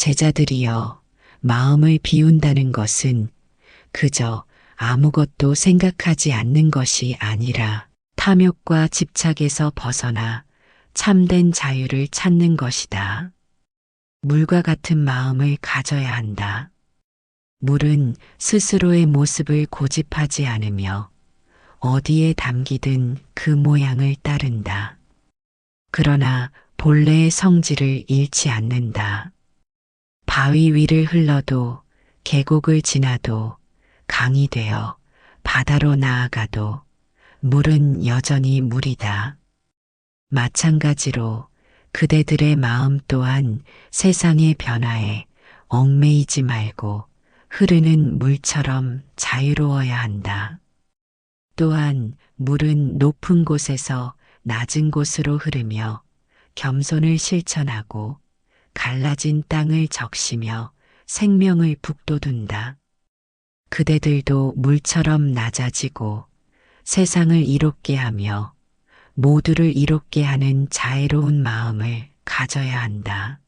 제자들이여, 마음을 비운다는 것은 그저 아무것도 생각하지 않는 것이 아니라 탐욕과 집착에서 벗어나 참된 자유를 찾는 것이다. 물과 같은 마음을 가져야 한다. 물은 스스로의 모습을 고집하지 않으며 어디에 담기든 그 모양을 따른다. 그러나 본래의 성질을 잃지 않는다. 바위 위를 흘러도 계곡을 지나도 강이 되어 바다로 나아가도 물은 여전히 물이다. 마찬가지로 그대들의 마음 또한 세상의 변화에 얽매이지 말고 흐르는 물처럼 자유로워야 한다. 또한 물은 높은 곳에서 낮은 곳으로 흐르며 겸손을 실천하고 갈라진 땅을 적시며 생명을 북돋운다. 그대들도 물처럼 낮아지고 세상을 이롭게 하며 모두를 이롭게 하는 자애로운 마음을 가져야 한다.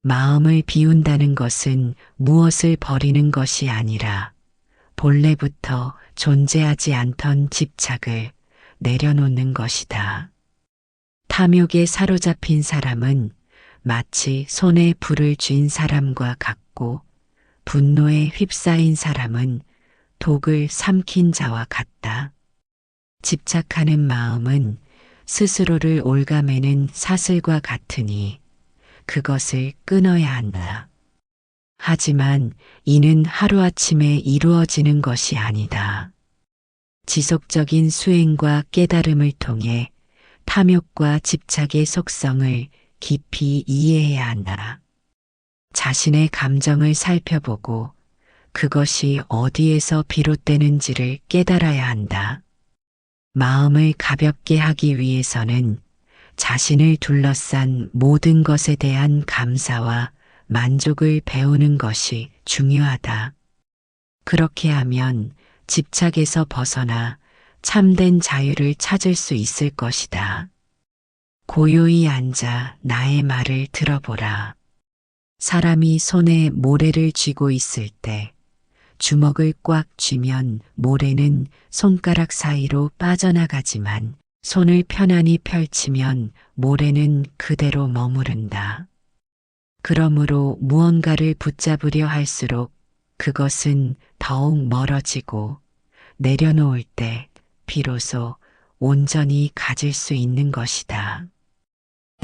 마음을 비운다는 것은 무엇을 버리는 것이 아니라 본래부터 존재하지 않던 집착을 내려놓는 것이다. 탐욕에 사로잡힌 사람은 마치 손에 불을 쥔 사람과 같고 분노에 휩싸인 사람은 독을 삼킨 자와 같다. 집착하는 마음은 스스로를 옭아매는 사슬과 같으니 그것을 끊어야 한다. 하지만 이는 하루아침에 이루어지는 것이 아니다. 지속적인 수행과 깨달음을 통해 탐욕과 집착의 속성을 깊이 이해해야 한다. 자신의 감정을 살펴보고 그것이 어디에서 비롯되는지를 깨달아야 한다. 마음을 가볍게 하기 위해서는 자신을 둘러싼 모든 것에 대한 감사와 만족을 배우는 것이 중요하다. 그렇게 하면 집착에서 벗어나 참된 자유를 찾을 수 있을 것이다. 고요히 앉아 나의 말을 들어보라. 사람이 손에 모래를 쥐고 있을 때 주먹을 꽉 쥐면 모래는 손가락 사이로 빠져나가지만 손을 편안히 펼치면 모래는 그대로 머무른다. 그러므로 무언가를 붙잡으려 할수록 그것은 더욱 멀어지고 내려놓을 때 비로소 온전히 가질 수 있는 것이다.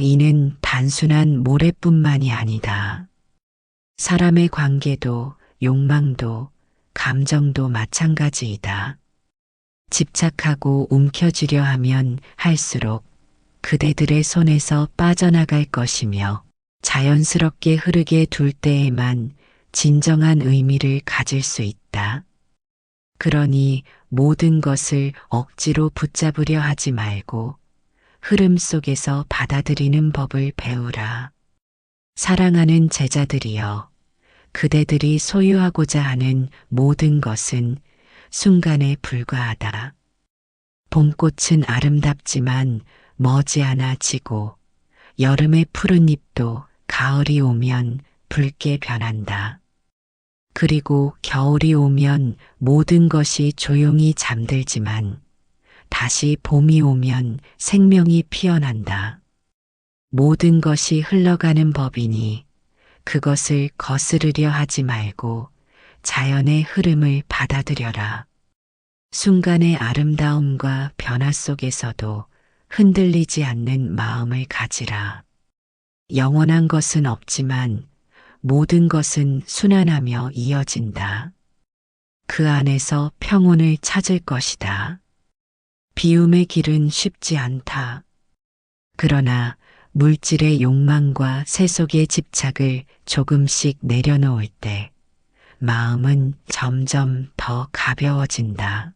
이는 단순한 모래뿐만이 아니다. 사람의 관계도 욕망도 감정도 마찬가지이다. 집착하고 움켜쥐려 하면 할수록 그대들의 손에서 빠져나갈 것이며 자연스럽게 흐르게 둘 때에만 진정한 의미를 가질 수 있다. 그러니 모든 것을 억지로 붙잡으려 하지 말고 흐름 속에서 받아들이는 법을 배우라. 사랑하는 제자들이여, 그대들이 소유하고자 하는 모든 것은 순간에 불과하다. 봄꽃은 아름답지만 머지않아 지고 여름의 푸른 잎도 가을이 오면 붉게 변한다. 그리고 겨울이 오면 모든 것이 조용히 잠들지만 다시 봄이 오면 생명이 피어난다. 모든 것이 흘러가는 법이니 그것을 거스르려 하지 말고 자연의 흐름을 받아들여라. 순간의 아름다움과 변화 속에서도 흔들리지 않는 마음을 가지라. 영원한 것은 없지만 모든 것은 순환하며 이어진다. 그 안에서 평온을 찾을 것이다. 비움의 길은 쉽지 않다. 그러나 물질의 욕망과 세속의 집착을 조금씩 내려놓을 때 마음은 점점 더 가벼워진다.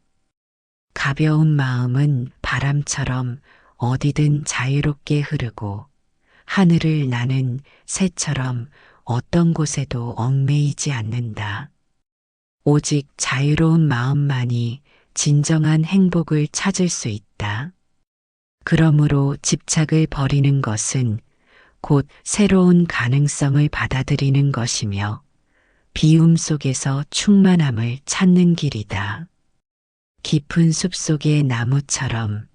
가벼운 마음은 바람처럼 어디든 자유롭게 흐르고 하늘을 나는 새처럼 어떤 곳에도 얽매이지 않는다. 오직 자유로운 마음만이 진정한 행복을 찾을 수 있다. 그러므로 집착을 버리는 것은 곧 새로운 가능성을 받아들이는 것이며 비움 속에서 충만함을 찾는 길이다. 깊은 숲 속의 나무처럼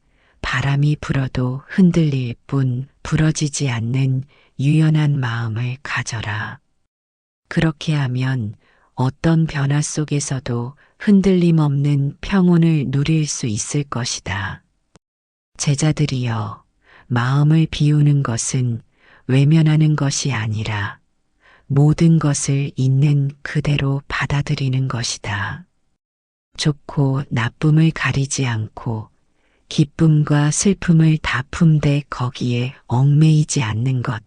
바람이 불어도 흔들릴 뿐 부러지지 않는 유연한 마음을 가져라. 그렇게 하면 어떤 변화 속에서도 흔들림 없는 평온을 누릴 수 있을 것이다. 제자들이여, 마음을 비우는 것은 외면하는 것이 아니라 모든 것을 있는 그대로 받아들이는 것이다. 좋고 나쁨을 가리지 않고 기쁨과 슬픔을 다 품되 거기에 얽매이지 않는 것.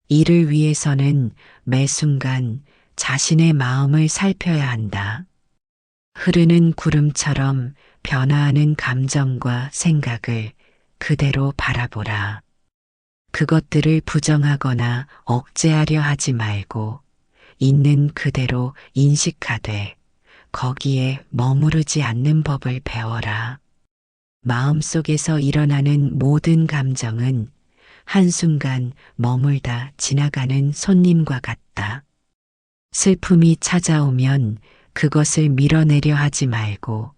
이를 위해서는 매 순간 자신의 마음을 살펴야 한다. 흐르는 구름처럼 변화하는 감정과 생각을 그대로 바라보라. 그것들을 부정하거나 억제하려 하지 말고 있는 그대로 인식하되 거기에 머무르지 않는 법을 배워라. 마음속에서 일어나는 모든 감정은 한순간 머물다 지나가는 손님과 같다. 슬픔이 찾아오면 그것을 밀어내려 하지 말고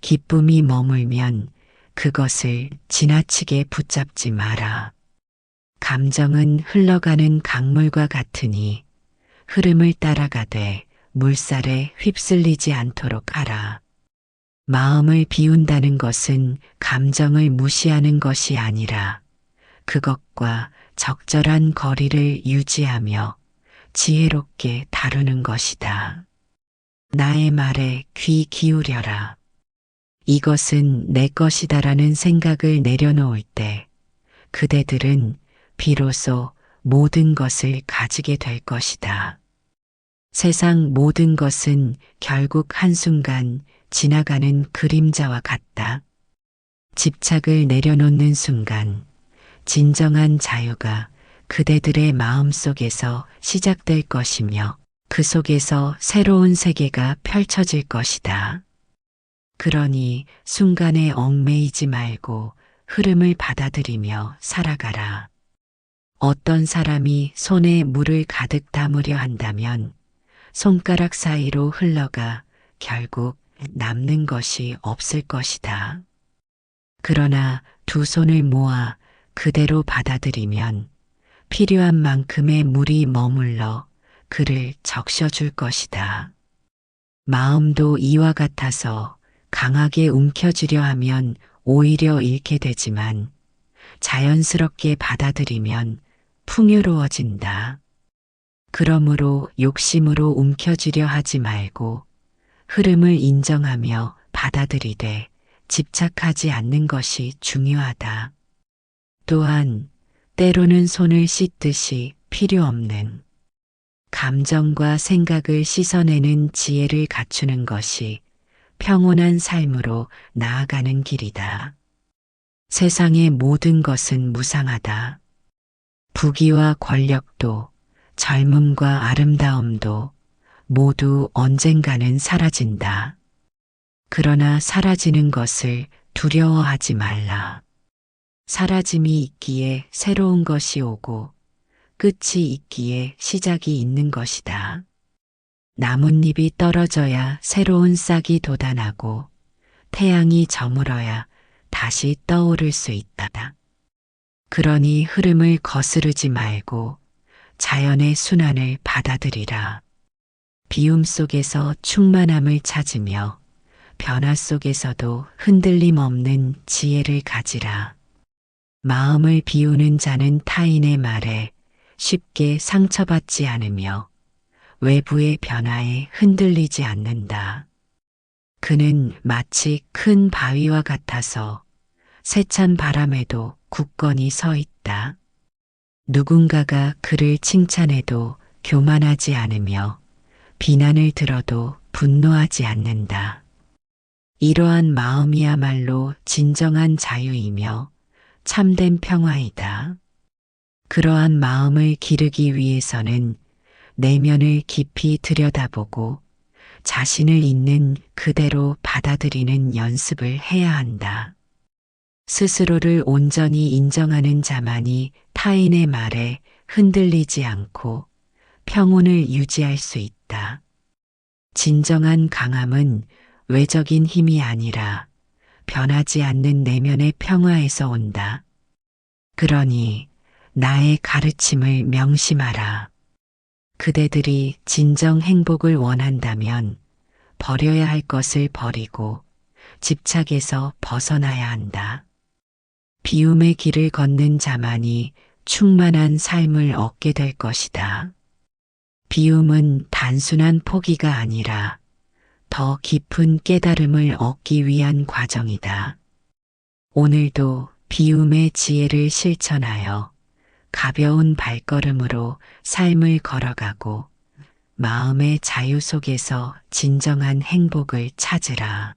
기쁨이 머물면 그것을 지나치게 붙잡지 마라. 감정은 흘러가는 강물과 같으니 흐름을 따라가되 물살에 휩쓸리지 않도록 하라. 마음을 비운다는 것은 감정을 무시하는 것이 아니라 그것과 적절한 거리를 유지하며 지혜롭게 다루는 것이다. 나의 말에 귀 기울여라. 이것은 내 것이다라는 생각을 내려놓을 때 그대들은 비로소 모든 것을 가지게 될 것이다. 세상 모든 것은 결국 한순간 지나가는 그림자와 같다. 집착을 내려놓는 순간 진정한 자유가 그대들의 마음속에서 시작될 것이며 그 속에서 새로운 세계가 펼쳐질 것이다. 그러니 순간에 얽매이지 말고 흐름을 받아들이며 살아가라. 어떤 사람이 손에 물을 가득 담으려 한다면 손가락 사이로 흘러가 결국 남는 것이 없을 것이다. 그러나 두 손을 모아 그대로 받아들이면 필요한 만큼의 물이 머물러 그를 적셔줄 것이다. 마음도 이와 같아서 강하게 움켜쥐려 하면 오히려 잃게 되지만 자연스럽게 받아들이면 풍요로워진다. 그러므로 욕심으로 움켜쥐려 하지 말고 흐름을 인정하며 받아들이되 집착하지 않는 것이 중요하다. 또한 때로는 손을 씻듯이 필요 없는 감정과 생각을 씻어내는 지혜를 갖추는 것이 평온한 삶으로 나아가는 길이다. 세상의 모든 것은 무상하다. 부귀와 권력도 젊음과 아름다움도 모두 언젠가는 사라진다. 그러나 사라지는 것을 두려워하지 말라. 사라짐이 있기에 새로운 것이 오고 끝이 있기에 시작이 있는 것이다. 나뭇잎이 떨어져야 새로운 싹이 돋아나고 태양이 저물어야 다시 떠오를 수 있다. 그러니 흐름을 거스르지 말고 자연의 순환을 받아들이라. 비움 속에서 충만함을 찾으며 변화 속에서도 흔들림 없는 지혜를 가지라. 마음을 비우는 자는 타인의 말에 쉽게 상처받지 않으며 외부의 변화에 흔들리지 않는다. 그는 마치 큰 바위와 같아서 세찬 바람에도 굳건히 서 있다. 누군가가 그를 칭찬해도 교만하지 않으며 비난을 들어도 분노하지 않는다. 이러한 마음이야말로 진정한 자유이며 참된 평화이다. 그러한 마음을 기르기 위해서는 내면을 깊이 들여다보고 자신을 있는 그대로 받아들이는 연습을 해야 한다. 스스로를 온전히 인정하는 자만이 타인의 말에 흔들리지 않고 평온을 유지할 수 있다. 진정한 강함은 외적인 힘이 아니라 변하지 않는 내면의 평화에서 온다. 그러니 나의 가르침을 명심하라. 그대들이 진정 행복을 원한다면 버려야 할 것을 버리고 집착에서 벗어나야 한다. 비움의 길을 걷는 자만이 충만한 삶을 얻게 될 것이다. 비움은 단순한 포기가 아니라 더 깊은 깨달음을 얻기 위한 과정이다. 오늘도 비움의 지혜를 실천하여 가벼운 발걸음으로 삶을 걸어가고 마음의 자유 속에서 진정한 행복을 찾으라.